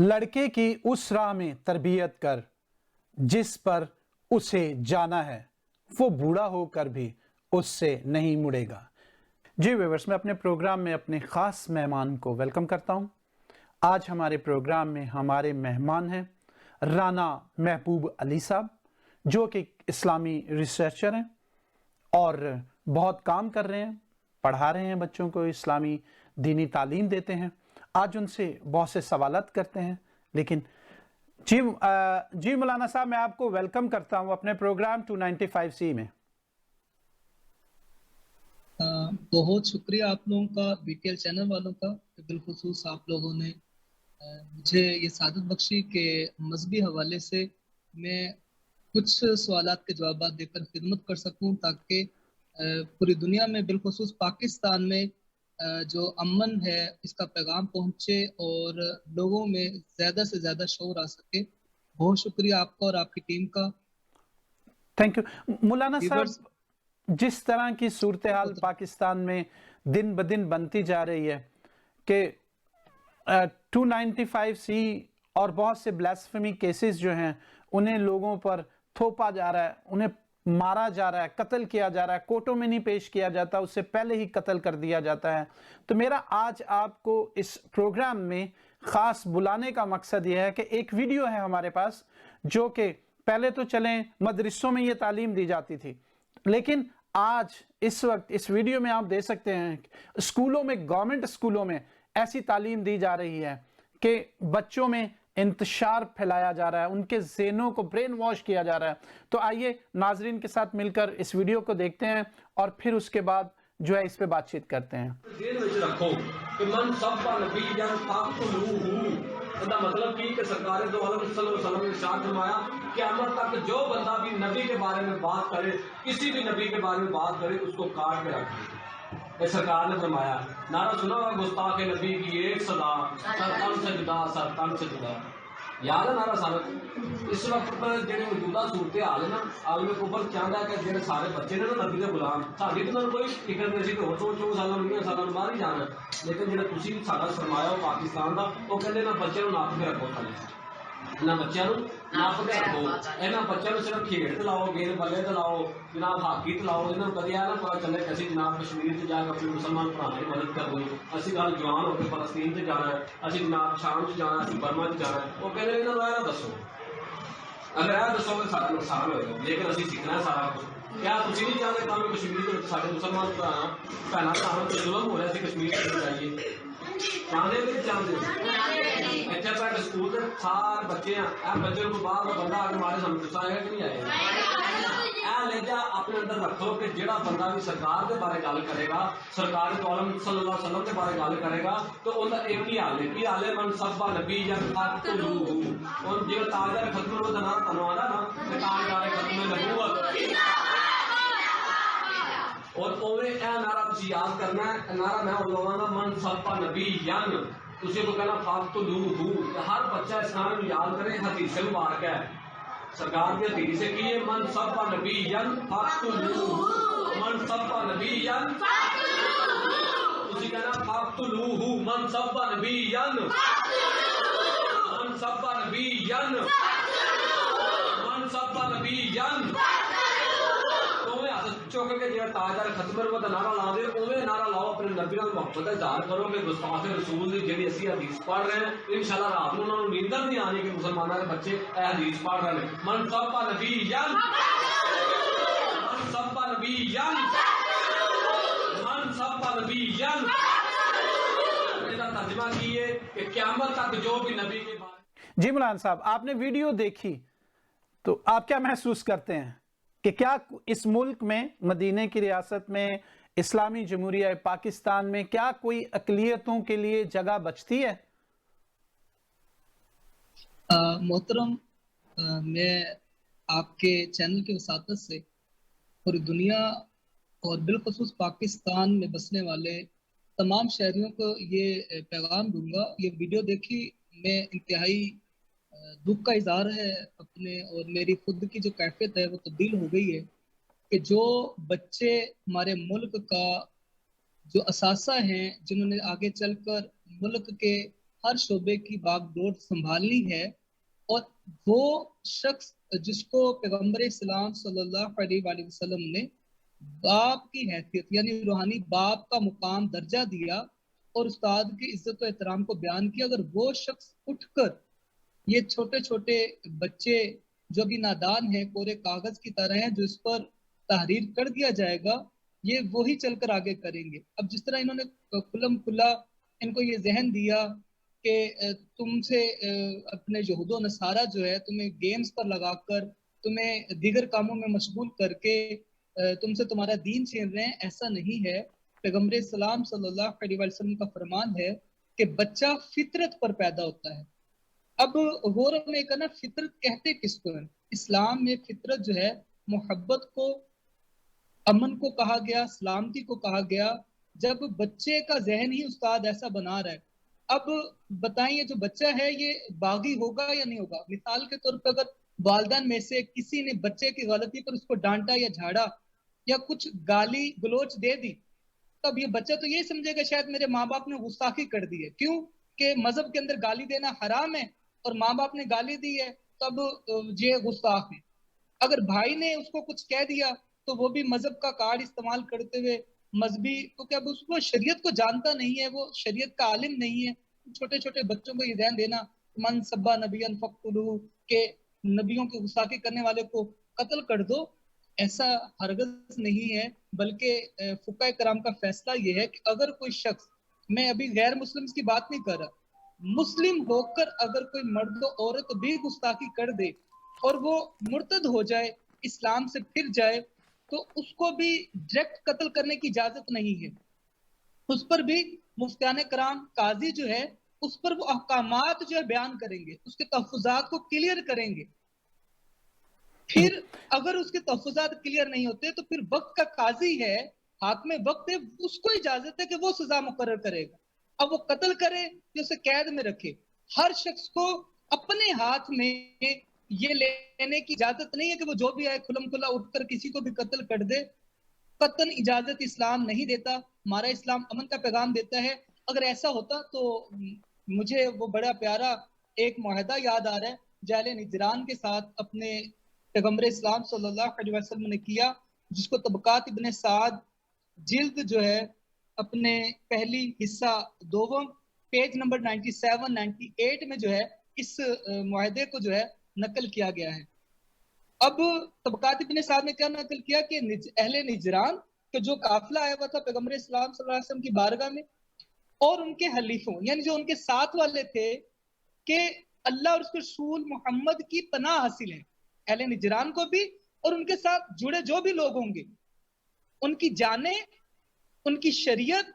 लड़के की उस राह में तरबियत कर जिस पर उसे जाना है, वो बूढ़ा होकर भी उससे नहीं मुड़ेगा। जी व्यूअर्स, मैं अपने प्रोग्राम में अपने ख़ास मेहमान को वेलकम करता हूं। आज हमारे प्रोग्राम में हमारे मेहमान हैं राना महबूब अली साहब, जो कि इस्लामी रिसर्चर हैं और बहुत काम कर रहे हैं, पढ़ा रहे हैं बच्चों को, इस्लामी दीनी तालीम देते हैं। आज उनसे बहुत से सवालात करते हैं। लेकिन जी मौलाना साहब, मैं आपको वेलकम करता हूं अपने प्रोग्राम 295C में। बहुत शुक्रिया आप लोगों का, बीटीएल चैनल वालों का, बिलखुसूस आप लोगों ने मुझे ये सादत बख्शी के मजहबी हवाले से मैं कुछ सवालात के जवाब देकर खिदमत कर सकूं, ताकि पूरी दुनिया में बिलखुसूस पाकिस्तान में जो अमन है इसका पैगाम पहुंचे और लोगों में ज्यादा से ज्यादा शऊर आ सके। बहुत शुक्रिया आपका और आपकी टीम का। थैंक यू मौलाना साहब। जिस तरह की सूरत हाल पाकिस्तान में दिन ब दिन बनती जा रही है कि 295C और बहुत से ब्लास्फेमी केसेस जो हैं उन्हें लोगों पर थोपा जा रहा है, उन्हें मारा जा रहा है, कत्ल किया जा रहा है, कोर्टों में नहीं पेश किया जाता, उससे पहले ही कत्ल कर दिया जाता है। तो मेरा आज आपको इस प्रोग्राम में खास बुलाने का मकसद यह है कि एक वीडियो है हमारे पास, जो कि पहले तो चलें मदरसों में ये तालीम दी जाती थी, लेकिन आज इस वक्त इस वीडियो में आप देख सकते हैं स्कूलों में, गवर्नमेंट स्कूलों में ऐसी तालीम दी जा रही है कि बच्चों में इंतशार फैलाया जा रहा है, उनके ज़हनों को ब्रेन वॉश किया जा रहा है। तो आइए नाजरीन के साथ मिलकर इस वीडियो को देखते हैं और फिर उसके बाद जो है इस पे बातचीत करते हैं। रखो कि मन सब नबी जन मतलब कि सरकार दो आलम सल्लल्लाहु अलैहि वसल्लम ने इरशाद फरमाया क़यामत तक जो बंदा भी नबी के बारे में बात करे, किसी भी नबी के बारे में बात करे, उसको काट के रखे। सरकार ने फरमाया, नारा सुना होगा गुस्ताख नबी की एक सदा, सर तन से जुदा, सर तन से जुदा। याद है नारा सारा? इस वक्त पर जो मौजूदा सूरत हाल है ना, आलम कुफर चाहता है कि जो सारे बच्चे ने ना नबी के गुलाम, साड़ी तो कोई फिक्र नहीं सी कि हो 4 साल 20 साल बाहर ही जाना, लेकिन जो तुसी साडा सरमाया हो पाकिस्तान का, वो कहते ना बच्चे नाप के रखो, थले ना बच्चों नाप के रखो, इन्होंने बच्चों सिर्फ खेड ते लाओ, गेंद बल्ले ते लाओ, जनाब हाकी ते लाओ, इन्होंने कभी ना पता चले कि जनाब कश्मीर से जाकर अपने मुसलमान भरा की मदद करनी, असी गल जवान होकर फलस्तीन से जाना है, असी जनाब शाम से जाना, असी बर्मा से जाना है। वो कहते इन्होंने यह दसो, अगर यह दसो तो सारा नुकसान होगा, लेकिन असी सीखना है सारा कुछ। क्या तुम नहीं चाहते कल कश्मीर के सारे मुसलमान भैन भरावां ते जुल्म हो रहा है, कश्मीर जाइए चाहते भी चाहते इतने पैट स्कूल के सारे बच्चे हैं, बच्चे को बाहर बंदा आगे मारे सामने गुस्सा आएगा कि नहीं आएगा? लेजा अपने अंदर रखो कि जेड़ा बंदा भी सरकार के बारे गल करेगा, सरकार के आलम सल्लल्लाहु अलैहि वसल्लम के बारे गल करेगा, तो उनका एक ही हाल है कि हाल मन सब्बा नबी या और जो ताजदार खत्म हो ना तनवाना ना ताजदार खत्म नबूवत और ओवे नारा तुम याद करना है। नारा मैं लवाना मन सब्बा नबी यन, तुझे को कहना फातुलूहू, हर बच्चा इस नारे में याद करे। हदीस मुबारक है सरकार की हदीस है कि ये मन सब्बा नबी यन फातुलूहू, मन सब्बा नबी यन तुझे कहना फातुलूहू, मन सब्बा नबी यन, मन सब्बा नबी यन, मन सब्बा नबी यन। चुक के जो ताजदार खत्म का नारा ला दे, उन्हें नारा लाओ, अपने नबी का मोहब्बत का इजहार करो कि गुस्ताख रसूल की जी असी हदीस पढ़ रहे हैं, इंशाल्लाह रात में उन्होंने नींदर नहीं आनी कि मुसलमानों के बच्चे हदीस पढ़ रहे हैं। मन सब्बा नबी यन, मन सब्बा नबी यन, मन सब्बा नबी यन। इसका तर्जुमा की है कि क़यामत तक जो भी नबी के बारे। जी मौलाना साहब, आपने वीडियो देखी तो आप क्या महसूस करते हैं कि क्या इस मुल्क में, मदीने की रियासत में, इस्लामी जमहूरिया पाकिस्तान में क्या कोई अक़लियतों के लिए जगह बचती है? मोहतरम, मैं आपके चैनल की वसातत से पूरी दुनिया और बिलखुसूस पाकिस्तान में बसने वाले तमाम शहरियों को ये पैगाम दूंगा। ये वीडियो देखी, मैं इंतहाई दुख का इजहार है अपने, और मेरी खुद की जो कैफियत है वो तब्दील हो गई है कि जो बच्चे हमारे मुल्क का जो असासा हैं, जिन्होंने आगे चलकर मुल्क के ہر شعبے کی باغ संभालनी है और वो शख्स जिसको पैगंबर इस्लाम सल्लल्लाहु अलैहि वसल्लम ने बाप की हैसियत यानी रूहानी बाप का मुकाम दर्जा दिया और उस्ताद की इज्जत और एहतराम को बयान किया, अगर वो शख्स उठकर ये छोटे छोटे बच्चे जो भी नादान हैं, कोरे कागज की तरह हैं, जो इस पर तहरीर कर दिया जाएगा, ये वही चलकर आगे करेंगे। अब जिस तरह इन्होंने खुल्लम खुल्ला इनको ये जहन दिया कि तुमसे अपने यहूद व नसारा जो है तुम्हें गेम्स पर लगाकर, तुम्हें दीगर कामों में मशगूल करके तुमसे तुम्हारा दीन छीन रहे हैं, ऐसा नहीं है। पैगंबर इस्लाम सल्लल्लाहु अलैहि वसल्लम का फरमान है कि बच्चा फितरत पर पैदा होता है। अब गौर में करना, फितरत कहते किसको है? इस्लाम में फितरत जो है मोहब्बत को, अमन को कहा गया, सलामती को कहा गया। जब बच्चे का जहन ही उस्ताद ऐसा बना रहा है, अब बताइए जो बच्चा है ये बागी होगा या नहीं होगा? मिसाल के तौर पर अगर वालिदैन में से किसी ने बच्चे की गलती पर उसको डांटा या झाड़ा या कुछ गाली गलोच दे दी, तब ये बच्चा तो ये समझेगा शायद मेरे माँ बाप ने गुस्ताखी कर दी है। क्यों? कि मजहब के अंदर गाली देना हराम है और माँ बाप ने गाली दी है, तब ये गुस्ताख है। अगर भाई ने उसको कुछ कह दिया तो वो भी मजहब का कार्ड इस्तेमाल करते हुए मजहबी, क्योंकि अब उसको शरीयत को जानता नहीं है, वो शरीयत का आलिम नहीं है। छोटे छोटे बच्चों को ये ध्यान देना, मन सब्बा नबियन फक्तुलू, के नबियों की गुस्ताखी करने वाले को कत्ल कर दो, ऐसा हरगज नहीं है। बल्कि फुकाए कराम का फैसला ये है कि अगर कोई शख्स, मैं अभी गैर मुस्लिम की बात नहीं कर रहा, मुस्लिम होकर अगर कोई मर्द औरत भी गुस्ताखी कर दे और वो मुर्तद हो जाए, इस्लाम से फिर जाए, तो उसको भी डायरेक्ट कत्ल करने की इजाजत नहीं है। उस पर भी मुफ्तियाने कराम, काजी जो है, उस पर वो अहकामात जो है बयान करेंगे, उसके तहफ़्फ़ुज़ात को क्लियर करेंगे। फिर अगर उसके तहफ़्फ़ुज़ात क्लियर नहीं होते तो फिर वक्त का काजी है, हाथ में वक्त है, उसको इजाजत है कि वो सजा मुकर्रर करेगा। अब वो कत्ल करे या उसे कैद में रखे, हर शख्स को अपने हाथ में ये लेने की इजाजत नहीं है कि वो जो भी आए खुलम खुला उठकर किसी को भी कत्ल कर दे। कतन इजाजत इस्लाम नहीं देता। हमारा इस्लाम अमन का पैगाम देता है। अगर ऐसा होता तो मुझे वो बड़ा प्यारा एक मुआहदा याद आ रहा है जाले निजरान के साथ अपने पैगंबर इस्लाम सल्लल्लाहु अलैहि वसल्लम ने किया, जिसको तबकात इब्ने साद जिल्द जो है अपने पहली हिस्सा दोवम पेज नंबर 97 98 में जो है इस मुआहदे को जो है नकल किया गया है। अब तबकात इब्ने साद ने क्या नकल किया कि अहले निजरान के जो काफिला आया हुआ था पैगंबर इस्लाम सल्लल्लाहु अलैहि वसल्लम की बारगाह में और उनके हलीफों यानी जो उनके साथ वाले थे कि अल्लाह और उसके रसूल मोहम्मद की पनाह हासिल है। अहले निजरान को भी और उनके साथ जुड़े जो भी लोग होंगे उनकी जाने, उनकी शरीयत,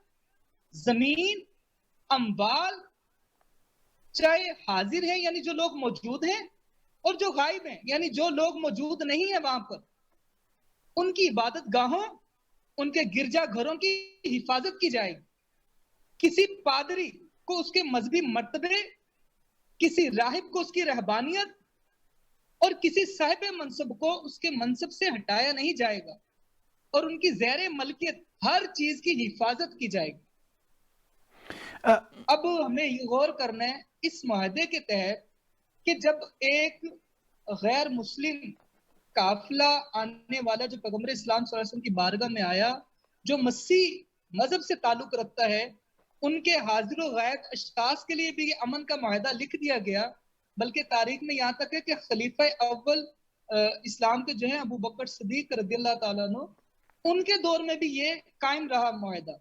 जमीन, अम्वाल, चाहे हाजिर है यानी जो लोग मौजूद हैं और जो गायब हैं यानी जो लोग मौजूद नहीं है वहां पर, उनकी इबादत गाहों, उनके गिरजा घरों की हिफाजत की जाएगी। किसी पादरी को उसके मजहबी मर्तबे, किसी राहिब को उसकी रहबानियत और किसी साहिब मनसब को उसके मनसब से हटाया नहीं जाएगा और उनकी ज़ेरे मलकियत हर चीज की हिफाजत की जाएगी। अब हमें ये गौर करना है इस मुआहदे के तहत कि जब एक गैर मुस्लिम काफिला आने वाला जो पैगंबर इस्लाम सल्लल्लाहु अलैहि वसल्लम की बारगाह में आया, जो मसीह मजहब से ताल्लुक रखता है, उनके हाजिर व गायब अशखास के लिए भी अमन का मुआहदा लिख दिया गया। बल्कि तारीख में यहाँ तक है कि खलीफा अव्वल इस्लाम के जो है अबू बकर सिद्दीक रज़ियल्लाहु ताला अन्हु, उनके दौर में भी ये कायम रहा मुआहदा।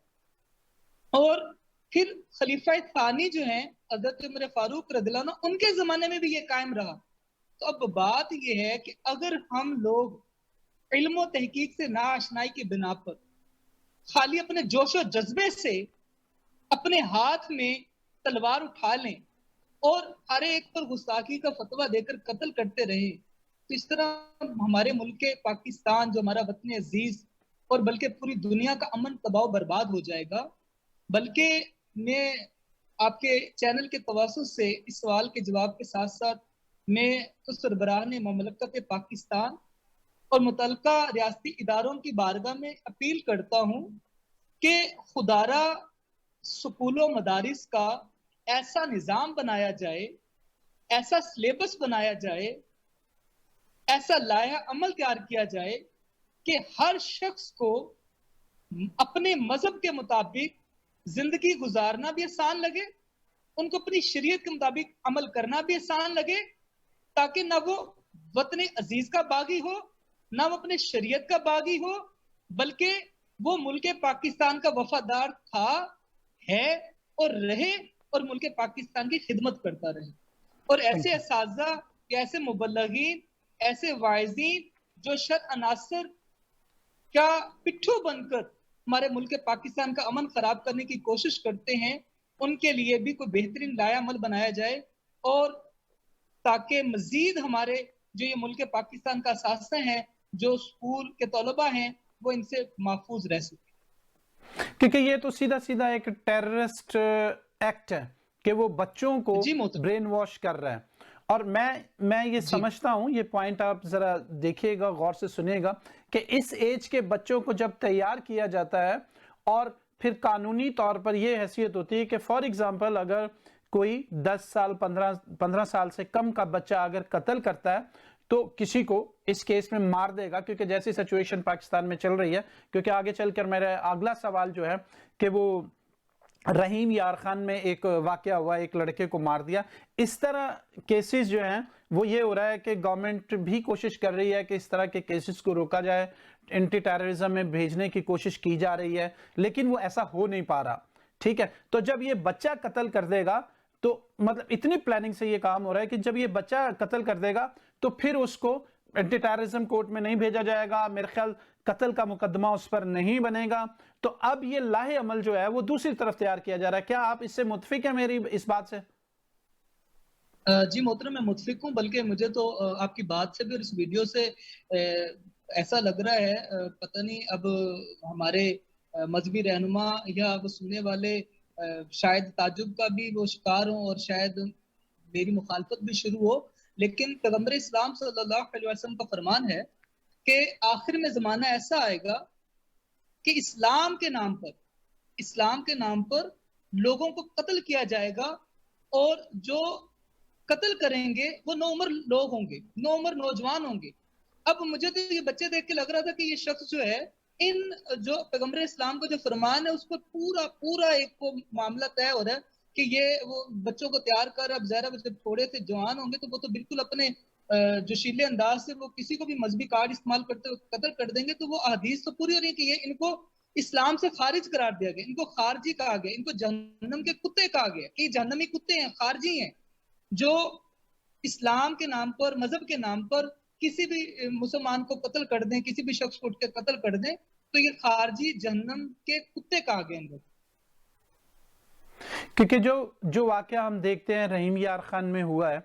और फिर खलीफा थानी जो है हज़रत उमर फारूक रज़ियल्लाहु अन्हु, उनके जमाने में भी ये कायम रहा। तो अब बात ये है कि अगर हम लोग इल्म और तहकीक से नाआशनाई की बिना पर खाली अपने जोशो जज्बे से अपने हाथ में तलवार उठा लें और हर एक पर गुस्ताखी का फतवा देकर कत्ल करते रहे, तो इस तरह हमारे मुल्क के पाकिस्तान जो हमारा वतन अजीज और बल्कि पूरी दुनिया का अमन तबाह बर्बाद हो जाएगा। बल्कि मैं आपके चैनल के तवासुत से इस सवाल के जवाब के साथ साथ मैं तो सरबराह ममलकत पाकिस्तान और मुतलका रियासती इदारों की बारगाह में अपील करता हूँ कि खुदारा स्कूलों मदारिस का ایسا نظام بنایا جائے, ایسا سلیبس بنایا جائے, ایسا لائحہ عمل تیار کیا جائے کہ ہر شخص کو اپنے مذہب کے مطابق زندگی گزارنا بھی آسان لگے, ان کو اپنی شریعت کے مطابق عمل کرنا بھی آسان لگے, تاکہ نہ وہ وطن عزیز کا باغی ہو, نہ وہ اپنے شریعت کا باغی ہو, بلکہ وہ ملک پاکستان کا وفادار تھا, ہے اور رہے, اور ملک پاکستان کی خدمت کرتا رہے. اور ایسے اساتذہ یا ایسے مبلغین, ایسے واعظین جو شر عناصر کا پٹھو بن کر ہمارے ملک پاکستان کا امن خراب کرنے کی کوشش کرتے ہیں, ان کے لیے بھی کوئی بہترین لائحہ عمل بنایا جائے, اور تاکہ مزید ہمارے جو یہ ملک پاکستان کا اثاثہ ہیں, جو اسکول کے طلباء ہیں, وہ ان سے محفوظ رہ سکے. کیونکہ یہ تو سیدھا سیدھا ایک ٹیررسٹ ایکٹ ہے کہ وہ بچوں کو برین واش کر رہا ہے. اور میں یہ سمجھتا ہوں, یہ پوائنٹ آپ ذرا دیکھیے گا, غور سے سنیے گا, کہ اس ایج کے بچوں کو جب تیار کیا جاتا ہے اور پھر قانونی طور پر یہ حیثیت ہوتی ہے کہ فار ایگزامپل اگر کوئی 10 سال 15 سال سے کم کا بچہ اگر قتل کرتا ہے تو کسی کو اس کیس میں مار دے گا, کیونکہ جیسی سچویشن پاکستان میں چل رہی ہے. کیونکہ آگے چل کر میرا اگلا سوال جو ہے کہ وہ رحیم یار خان میں ایک واقعہ ہوا, ایک لڑکے کو مار دیا. اس طرح کیسز جو ہیں وہ یہ ہو رہا ہے کہ گورنمنٹ بھی کوشش کر رہی ہے کہ اس طرح کے کیسز کو روکا جائے, اینٹی ٹیررزم میں بھیجنے کی کوشش کی جا رہی ہے, لیکن وہ ایسا ہو نہیں پا رہا. ٹھیک ہے, تو جب یہ بچہ قتل کر دے گا تو مطلب اتنی پلاننگ سے یہ کام ہو رہا ہے کہ جب یہ بچہ قتل کر دے گا تو پھر اس کو اینٹی ٹیررزم کورٹ میں نہیں بھیجا جائے گا, میرے خیال قتل کا مقدمہ اس پر نہیں بنے گا. تو اب یہ لائحہ عمل جو ہے وہ دوسری طرف تیار کیا جا رہا ہے. کیا آپ اس سے متفق ہیں میری اس بات سے؟ جی محترم, میں متفق ہوں, بلکہ مجھے تو آپ کی بات سے بھی اور اس ویڈیو سے ایسا لگ رہا ہے, پتہ نہیں اب ہمارے مذہبی رہنما یا وہ سننے والے شاید تعجب کا بھی وہ شکار ہوں اور شاید میری مخالفت بھی شروع ہو, لیکن پیغمبر اسلام صلی اللہ علیہ وسلم کا فرمان ہے کہ آخر میں زمانہ ایسا آئے گا کہ اسلام کے نام پر لوگوں کو قتل کیا جائے گا, اور جو قتل کریں گے وہ نو عمر لوگ ہوں گے, نو عمر نوجوان ہوں گے. اب مجھے تو یہ بچے دیکھ کے لگ رہا تھا کہ یہ شخص جو ہے, ان جو پیغمبر اسلام کا جو فرمان ہے اس پر پورا ایک معاملہ طے ہو رہا ہے کہ یہ وہ بچوں کو تیار کر, اب ظاہر ہے جب تھوڑے سے جوان ہوں گے تو وہ تو بالکل اپنے جوشیلے انداز سے وہ کسی کو بھی مذہبی کارڈ استعمال کرتے ہوئے قتل کر دیں گے. تو وہ احادیث تو پوری ہو رہی ہے کہ یہ ان کو اسلام سے خارج قرار دیا گیا, ان کو خارجی کہا گیا, ان کو جہنم کے کتے کہا گیا کہ یہ جہنمی کتے ہیں, خارجی ہیں, جو اسلام کے نام پر, مذہب کے نام پر کسی بھی مسلمان کو قتل کر دیں, کسی بھی شخص کو اٹھ کے قتل کر دیں, تو یہ خارجی جہنم کے کتے کہا گئے ان کو. کیونکہ جو واقعہ ہم دیکھتے ہیں رحیم یار خان میں ہوا ہے,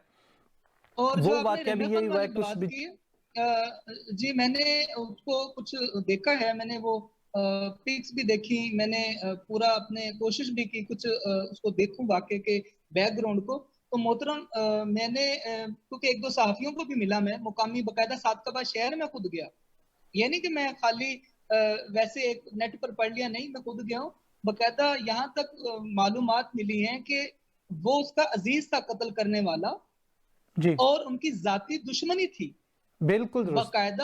اور وہ واقعہ بھی یہی ہوا ہے بات کی ہے, جی میں نے اس کو کچھ دیکھا ہے, میں نے وہ پکس بھی دیکھی, میں نے پورا اپنے کوشش بھی کی کچھ اس کو دیکھوں واقعے کے بیک گراؤنڈ کو. تو محترم میں نے کیونکہ ایک دو صحافیوں کو بھی ملا, میں مقامی باقاعدہ صادقآباد شہر میں خود گیا, یہ نہیں کہ میں خالی ویسے ایک نیٹ پر پڑھ لیا, نہیں, میں خود گیا ہوں. باقاعدہ یہاں تک معلومات ملی ہیں کہ وہ اس کا عزیز تھا قتل کرنے والا, جی, اور ان کی ذاتی دشمنی تھی. بالکل درست. باقاعدہ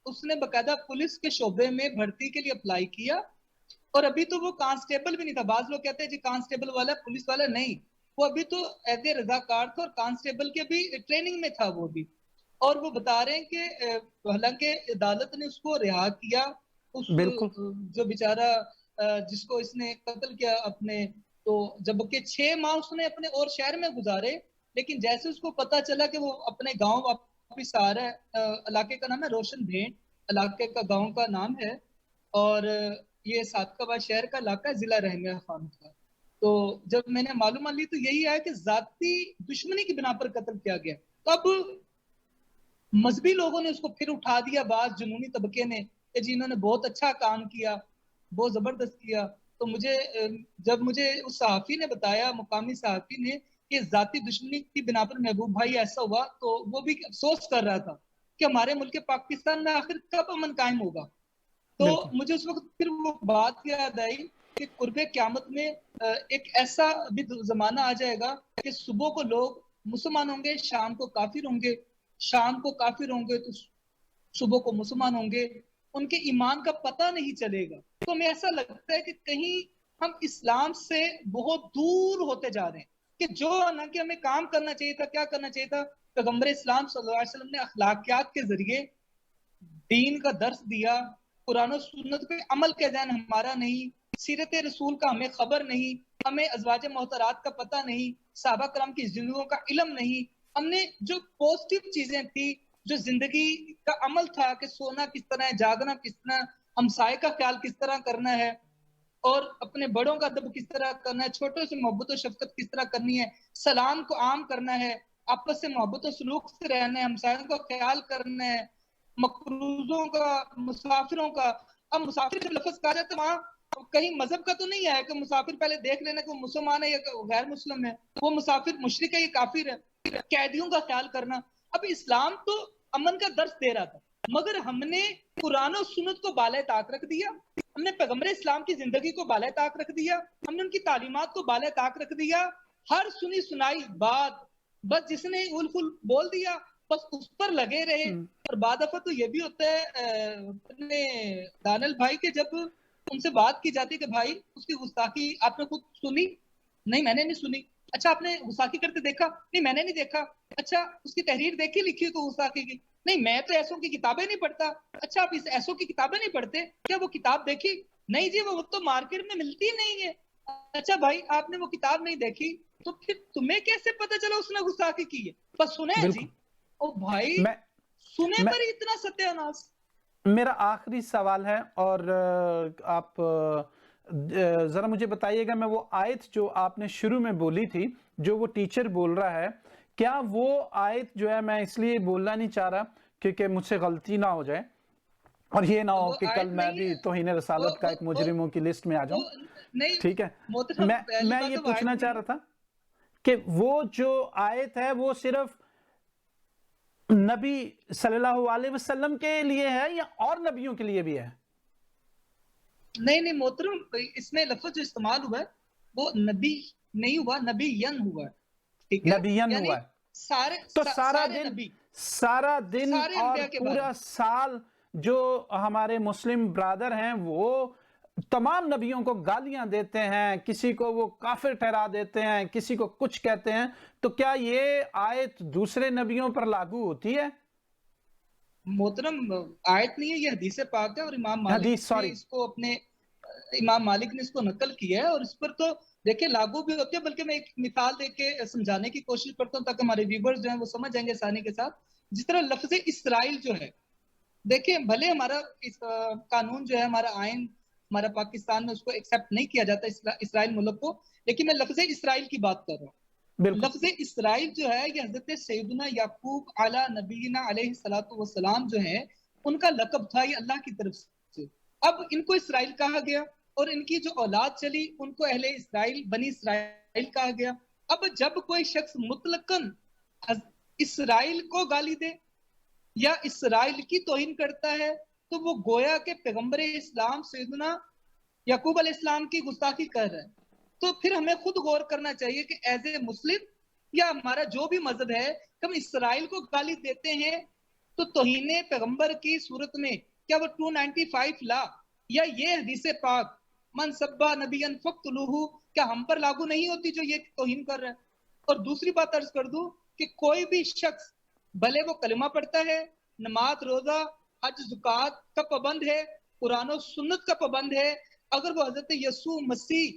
اس نے باقاعدہ پولیس کے شعبے میں بھرتی کے لیے اپلائی کیا, اور ابھی تو وہ کانسٹیبل بھی نہیں تھا. بعض لوگ کہتے ہیں جی کانسٹیبل والا پولیس والا, نہیں, وہ ابھی تو ایز اے رضاکار تھا اور کانسٹیبل کے بھی ٹریننگ میں تھا وہ بھی. اور وہ بتا رہے ہیں کہ حالانکہ عدالت نے اس کو رہا کیا, اس جو بیچارہ جس کو اس نے قتل کیا اپنے, تو جبکہ 6 ماہ اس نے اپنے اور شہر میں گزارے, لیکن جیسے اس کو پتا چلا کہ وہ اپنے گاؤں واپس آ رہا ہے, علاقے کا نام ہے روشن بھینٹ, علاقے کا گاؤں کا نام ہے, اور یہ صادقآباد شہر کا علاقہ ہے, ضلع رحیم خان کا. تو جب میں نے معلومات لی تو یہی ہے کہ ذاتی دشمنی کی بنا پر قتل کیا گیا. تو اب مذہبی لوگوں نے اس کو پھر اٹھا دیا, بعض جنونی طبقے نے, کہ جنہوں نے بہت اچھا کام کیا, بہت زبردست کیا. تو جب مجھے اس صحافی نے بتایا, مقامی صحافی نے, کہ ذاتی دشمنی کی بنا پر محبوب بھائی ایسا ہوا, تو وہ بھی افسوس کر رہا تھا کہ ہمارے ملک پاکستان میں آخر کب امن قائم ہوگا. تو مجھے اس وقت پھر وہ بات یاد آئی کہ قرب قیامت میں ایک ایسا بھی زمانہ آ جائے گا کہ صبح کو لوگ مسلمان ہوں گے، شام کو کافر ہوں گے، شام کو کافر ہوں گے تو صبح کو مسلمان ہوں گے، ان کے ایمان کا پتہ نہیں چلے گا۔ تو ہمیں ایسا لگتا ہے کہ کہیں ہم اسلام سے بہت دور ہوتے جا رہے ہیں، کہ جو نہ کہ ہمیں کام کرنا چاہیے تھا، کیا کرنا چاہیے تھا؟ پیغمبر اسلام صلی اللہ علیہ وسلم نے اخلاقیات کے ذریعے دین کا درس دیا، قرآن و سنت پہ عمل کا ذہن ہمارا نہیں، سیرت رسول کا ہمیں خبر نہیں، ہمیں ازواج محترات کا پتہ نہیں، صحابہ کرام کی زندگیوں کا علم نہیں، ہم نے جو پوزیٹیو چیزیں تھی، جو زندگی کا عمل تھا کہ سونا کس طرح ہے، جاگنا کس طرح، ہمسائے کا خیال کس طرح کرنا ہے، اور اپنے بڑوں کا ادب کس طرح کرنا ہے، چھوٹوں سے محبت و شفقت کس طرح کرنی ہے، سلام کو عام کرنا ہے، آپس سے محبت و سلوک سے رہنا ہے، ہمسایوں کا خیال کرنا ہے، مقروضوں کا، مسافروں کا۔ اب مسافر جب لفظ کہا جاتا ہے وہاں کہیں مذہب کا تو نہیں ہے کہ مسافر پہلے دیکھ لینا کہ وہ مسلمان ہے یا غیر مسلم ہے، وہ مسافر مشرک ہے یا کافر ہے، قیدیوں کا خیال کرنا۔ اب اسلام تو امن کا درس دے رہا تھا، مگر ہم نے قرآن و سنت کو بالائے طاق رکھ دیا، ہم نے پیغمبر اسلام کی زندگی کو بالائے طاق رکھ دیا، ہم نے ان کی تعلیمات کو بالائے طاق رکھ دیا، ہر سنی سنائی بات بس جس نے الفل بول دیا بس اس پر لگے رہے۔ اور بعد دفعہ تو یہ بھی ہوتا ہے اپنے دانل بھائی کے جب ان سے بات کی جاتی ہے کہ بھائی اس کی گستاخی آپ نے خود سنی؟ نہیں میں نے نہیں سنی۔ اچھا آپ نے گستاخی کرتے دیکھا؟ نہیں میں نے نہیں دیکھا۔ اچھا اس کی تحریر دیکھی لکھی تو گستاخی کی؟ نہیں میں تو ایسوں کی کتابیں نہیں پڑھتا۔ اچھا آپ اس ایسوں کی کتابیں نہیں پڑھتے، کیا وہ کتاب دیکھی؟ نہیں جی وہ تو مارکیٹ میں ملتی ہی نہیں ہے۔ اچھا بھائی آپ نے وہ کتاب نہیں دیکھی تو پھر تمہیں کیسے پتا چلا اس نے گستاخی کی ہے؟ بس سنے جی، او بھائی سنے پر اتنا ستیہ ناس۔ میرا آخری سوال ہے اور آپ ذرا مجھے بتائیے گا، میں وہ آیت جو آپ نے شروع میں بولی تھی جو وہ ٹیچر بول رہا ہے، کیا وہ آیت جو ہے، میں اس لیے بولنا نہیں چاہ رہا کیونکہ مجھ سے غلطی نہ ہو جائے اور یہ نہ ہو کہ کل میں بھی توہین رسالت کا ایک مجرموں کی لسٹ میں آ جاؤں، ٹھیک ہے؟ میں یہ پوچھنا چاہ رہا تھا کہ وہ جو آیت ہے وہ صرف نبی صلی اللہ علیہ وسلم کے لیے ہے یا اور نبیوں کے لیے بھی ہے؟ نہیں محترم، اس میں لفظ جو استعمال ہوا ہے وہ نبی نہیں ہوا، نبیین ہوا ہے، ٹھیک ہے؟ نبیین ہوا ہے تو سارا دن اور پورا سال جو ہمارے مسلم برادر ہیں وہ تمام نبیوں کو گالیاں دیتے ہیں، کسی کو وہ کافر ٹھہرا دیتے ہیں، کسی کو کچھ کہتے ہیں، تو کیا یہ آیت دوسرے نبیوں پر لاگو ہوتی ہے؟ محترم آیت نہیں ہے، یہ حدیث پاک ہے اور امام مالک نے اس کو نقل کیا ہے، اور اس پر تو دیکھیں لاگو بھی ہوتی ہے، بلکہ میں ایک مثال دے کے سمجھانے کی کوشش کرتا ہوں تاکہ ہمارے ویورز جو ہیں وہ سمجھ جائیں گے آسانی کے ساتھ۔ جس طرح لفظ اسرائیل جو ہے، دیکھیں بھلے ہمارا قانون جو ہے، ہمارا آئین ہمارا پاکستان میں اس کو ایکسیپٹ نہیں کیا جاتا اسرائیل ملک کو، لیکن میں لفظ اسرائیل کی بات کر رہا ہوں۔ لفظ اسرائیل جو ہے یہ حضرت سیدنا یعقوب علی نبینا علیہ الصلوۃ والسلام جو ہے ان کا لقب تھا، یہ اللہ کی طرف سے۔ اب ان کو اسرائیل کہا گیا اور ان کی جو اولاد چلی ان کو اہل اسرائیل، بنی اسرائیل کہا گیا۔ اب جب کوئی شخص مطلقاً اسرائیل کو گالی دے یا اسرائیل کی توہین کرتا ہے تو وہ گویا کہ پیغمبر اسلام سیدنا یعقوب علیہ السلام کی گستاخی کر رہا ہے۔ تو پھر ہمیں خود غور کرنا چاہیے کہ ایز اے مسلم یا ہمارا جو بھی مذہب ہے، ہم اسرائیل کو گالی دیتے ہیں تو توہین پیغمبر کی صورت میں کیا وہ 295 لا یا یہ حدیث پاک من سبا نبیا فقتلوہ کیا ہم پر لاگو نہیں ہوتی جو یہ توہین کر رہا ہے؟ اور دوسری بات عرض کر دوں کہ کوئی بھی شخص بھلے وہ کلمہ پڑھتا ہے، نماز روزہ حج زکوٰۃ کا پابند ہے، قرآن و سنت کا پابند ہے، اگر وہ حضرت یسوع مسیح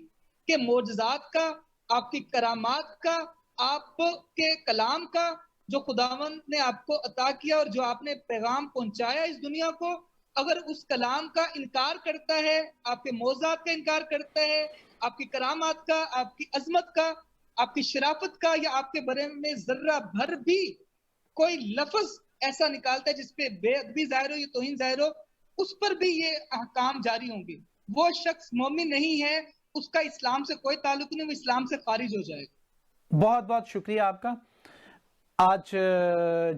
کے معجزات کا، آپ کی کرامات کا، آپ کے کلام کا جو خداوند نے آپ کو عطا کیا اور جو آپ نے پیغام پہنچایا اس دنیا کو، اگر اس کلام کا انکار کرتا ہے، آپ کے معجزات کا انکار کرتا ہے، آپ کی کرامات کا، آپ کی عظمت کا، آپ کی شرافت کا، یا آپ کے بارے میں ذرہ بھر بھی کوئی لفظ ایسا نکالتا ہے جس پہ بے ادبی ظاہر ہو یا توہین ظاہر ہو، اس پر بھی یہ احکام جاری ہوں گے۔ وہ شخص مومن نہیں ہے، اس کا اسلام سے کوئی تعلق نہیں، وہ اسلام سے خارج ہو جائے گا۔ بہت بہت شکریہ آپ کا۔ آج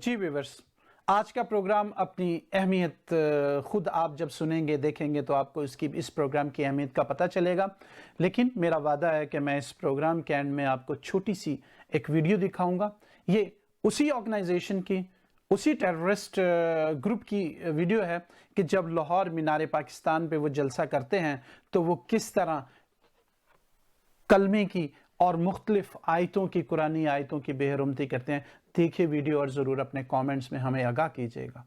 جی ویورز، आज का प्रोग्राम अपनी अहमियत खुद आप जब सुनेंगे देखेंगे तो आपको इस प्रोग्राम की अहमियत का पता चलेगा। लेकिन मेरा वादा है कि मैं इस प्रोग्राम के एंड में आपको छोटी सी एक वीडियो दिखाऊंगा। ये उसी ऑर्गेनाइजेशन की, उसी टेररिस्ट ग्रुप की वीडियो है कि जब लाहौर मीनार पाकिस्तान पे वो जलसा करते हैं तो वो किस तरह कलमे की और मुख्तलिफ आयतों की, कुरानी आयतों की बेहरमती करते हैं। देखिए वीडियो और ज़रूर अपने कमेंट्स में हमें आगाह कीजिएगा।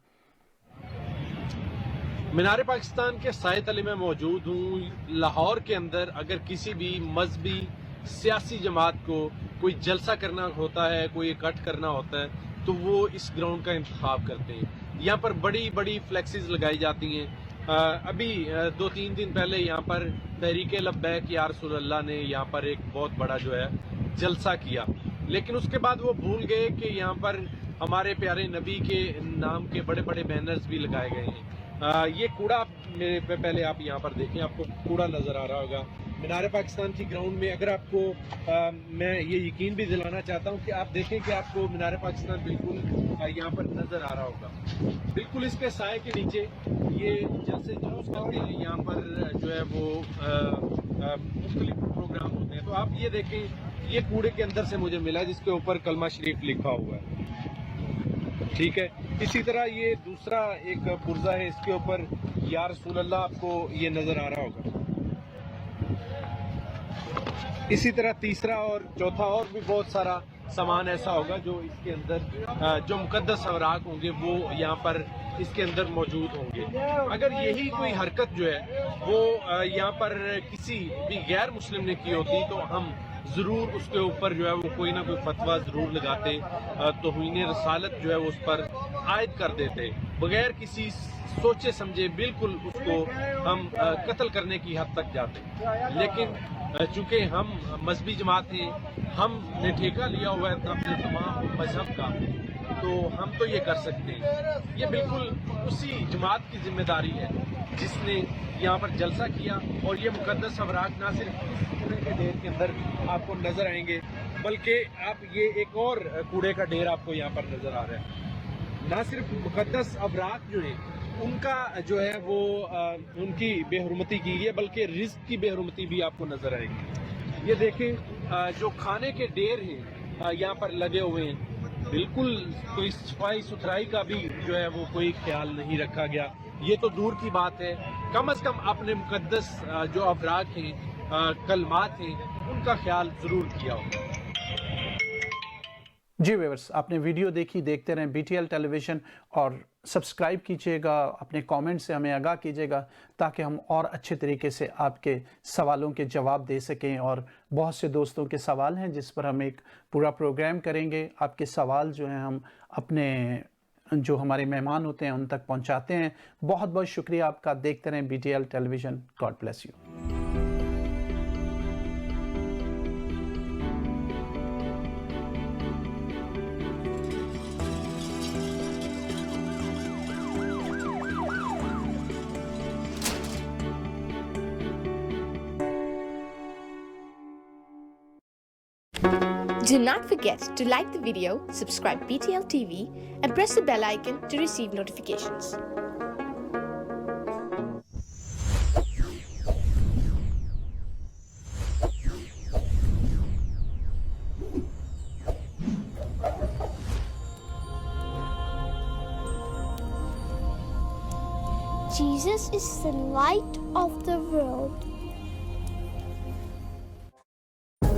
मीनार पाकिस्तान के साए तले में मौजूद हूँ। लाहौर के अंदर अगर किसी भी मजहबी सियासी जमात को कोई जलसा करना होता है, कोई इकट्ठ करना होता है, तो वो इस ग्राउंड का इंतखाब करते हैं। यहाँ पर बड़ी बड़ी फ्लेक्सिस लगाई जाती हैं। अभी 2-3 दिन पहले यहाँ पर तहरीक लब्बैक या रसूल अल्लाह ने यहाँ पर एक बहुत बड़ा जो है जलसा किया, लेकिन उसके बाद वो भूल गए कि यहाँ पर हमारे प्यारे नबी के नाम के बड़े बड़े बैनर्स भी लगाए गए हैं। ये कूड़ा मेरे पे पहले आप यहाँ पर देखें, आपको कूड़ा नज़र आ रहा होगा मीनार पाकिस्तान की ग्राउंड में। अगर आपको मैं ये यकीन भी दिलाना चाहता हूँ कि आप देखें कि आपको मीनार पाकिस्तान बिल्कुल यहाँ पर नज़र आ रहा होगा। बिल्कुल इसके साए के नीचे ये जलसे जुलूस करते हैं, यहाँ पर जो है वो मुख्तलिफ प्रोग्राम होते हैं। तो आप ये देखें, ये कूड़े के अंदर से मुझे मिला जिसके ऊपर कलमा शरीफ लिखा हुआ है, ठीक है। इसी तरह ये दूसरा एक पुर्जा है, इसके ऊपर या रसूल अल्लाह आपको ये नज़र आ रहा होगा। इसी तरह तीसरा और चौथा और भी बहुत सारा सामान ऐसा होगा जो इसके अंदर जो मुकद्दस अवराक होंगे वो यहाँ पर इसके अंदर मौजूद होंगे। अगर यही कोई हरकत जो है वो यहाँ पर किसी भी गैर मुस्लिम ने की होती तो हम ज़रूर उसके ऊपर जो है वो कोई ना कोई फतवा ज़रूर लगाते, तौहीन रसालत जो है वो उस पर आयद कर देते, बगैर किसी सोचे समझे बिल्कुल उसको हम कत्ल करने की हद तक जाते। लेकिन चूँकि हम मजहबी जमात हैं, हमने ठेका लिया हुआ है अपने तमाम मजहब का, तो हम तो ये कर सकते हैं। ये बिल्कुल उसी जमात की जिम्मेदारी है जिसने यहाँ पर जलसा किया। और ये मुकद्दस अवराक ना सिर्फ इस कूड़े के ढेर के अंदर आपको नजर आएंगे, बल्कि आप ये एक और कूड़े का ढेर आपको यहाँ पर नजर आ रहा है। ना सिर्फ मुकद्दस अवराक जो है उनका जो है वो उनकी बेहुरमती की है, बल्कि रिज्क की बेहुरमती भी आपको नजर आएगी। ये देखें जो खाने के ढेर हैं यहाँ पर लगे हुए हैं, बिल्कुल कोई सफाई सुथराई का भी जो है वो कोई ख्याल नहीं रखा गया। ये तो दूर की बात है, कम से कम अपने मुकद्दस जो अवराक हैं, कलमात हैं, उनका ख्याल जरूर किया होगा। जी व्यूअर्स, आपने वीडियो देखी, देखते रहें BTL टेलीविज़न और सब्सक्राइब कीजिएगा, अपने कमेंट से हमें आगाह कीजिएगा ताकि हम और अच्छे तरीके से आपके सवालों के जवाब दे सकें। और बहुत से दोस्तों के सवाल हैं जिस पर हम एक पूरा प्रोग्राम करेंगे। आपके सवाल जो हैं हम अपने जो हमारे मेहमान होते हैं उन तक पहुंचाते हैं। बहुत बहुत शुक्रिया आपका। देखते रहें BTL television. God bless you. Do not forget to like the video, subscribe BTL TV, and press the bell icon to receive notifications. Jesus is the light of the world.